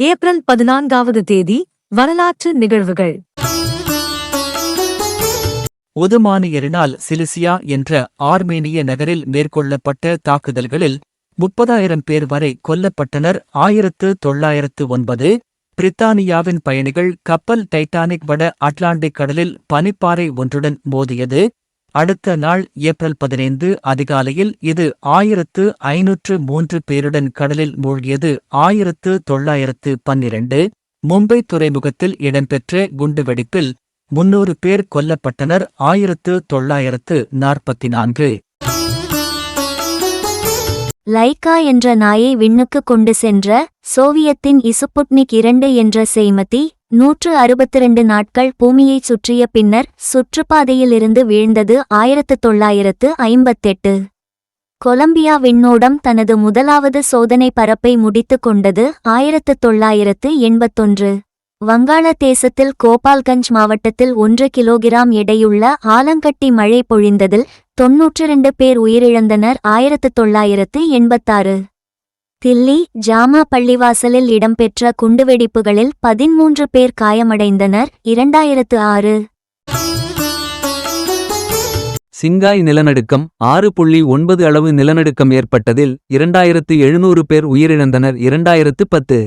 April 14வது தேதி வரலாற்று நிகழ்வுகள். ஒதுமானியரினால் சிலிசியா என்ற ஆர்மேனிய நகரில் மேற்கொள்ளப்பட்ட தாக்குதல்களில் 30,000 பேர் வரை கொல்லப்பட்டனர். 1909 பிரித்தானியாவின் பயணிகள் கப்பல் டைட்டானிக் வட அட்லாண்டிக் கடலில் பனிப்பாறை ஒன்றுடன் மோதியது. அடுத்த நாள் ஏப்ரல் 15 அதிகாலையில் இது 1503 பேருடன் கடலில் மூழ்கியது. 1912 மும்பை துறைமுகத்தில் இடம்பெற்ற குண்டுவெடிப்பில் 300 பேர் கொல்லப்பட்டனர். 1944 லைகா என்ற நாயை விண்ணுக்கு கொண்டு சென்ற சோவியத்தின் இசுபுட்னிக் 2 என்ற செய்மதி 162 நாட்கள் பூமியைச் சுற்றிய பின்னர் சுற்றுப்பாதையிலிருந்து வீழ்ந்தது. 1958 கொலம்பியா விண்ணோடம் தனது முதலாவது சோதனை பறப்பை முடித்துக் கொண்டது. 1981 வங்காளதேசத்தில் கோபால்கஞ்ச் மாவட்டத்தில் 1 கிலோகிராம் எடையுள்ள ஆலங்கட்டி மழை பொழிந்ததில் 92 பேர் உயிரிழந்தனர். 1986 தில்லி ஜாமா பள்ளிவாசலில் இடம்பெற்ற குண்டுவெடிப்புகளில் 13 பேர் காயமடைந்தனர். 2006 சிங்காய் நிலநடுக்கம் 6.9 அளவு நிலநடுக்கம் ஏற்பட்டதில் 2700 பேர் உயிரிழந்தனர். 2010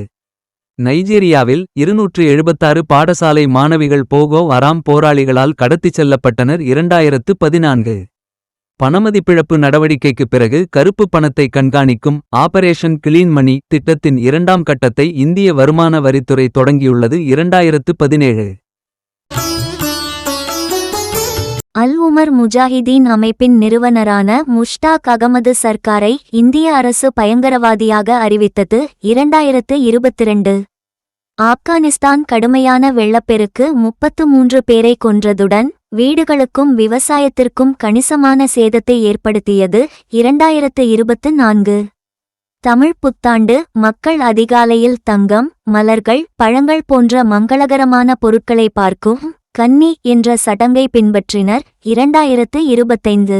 நைஜீரியாவில் 276 பாடசாலை மாணவிகள் போகோ ஹராம் போராளிகளால் கடத்திச் செல்லப்பட்டனர். 2014 பணமதிப்பிழப்பு நடவடிக்கைக்குப் பிறகு கருப்பு பணத்தை கண்காணிக்கும் ஆபரேஷன் கிளீன் மணி திட்டத்தின் 2ஆம் கட்டத்தை இந்திய வருமான வரித்துறை தொடங்கியுள்ளது. 2017 அல் உமர் முஜாஹிதீன் அமைப்பின் நிறுவனரான முஷ்டாக் அகமது சர்க்காரை இந்திய அரசு பயங்கரவாதியாக அறிவித்தது. 2022 ஆப்கானிஸ்தான் கடுமையான வெள்ளப்பெருக்கு 33 பேரை கொன்றதுடன் வீடுகளுக்கும் விவசாயத்திற்கும் கணிசமான சேதத்தை ஏற்படுத்தியது. 2024 தமிழ் புத்தாண்டு மக்கள் அதிகாலையில் தங்கம், மலர்கள், பழங்கள் போன்ற மங்களகரமான பொருட்களை பார்க்கும் கன்னி என்ற சடங்கை பின்பற்றினர். 2025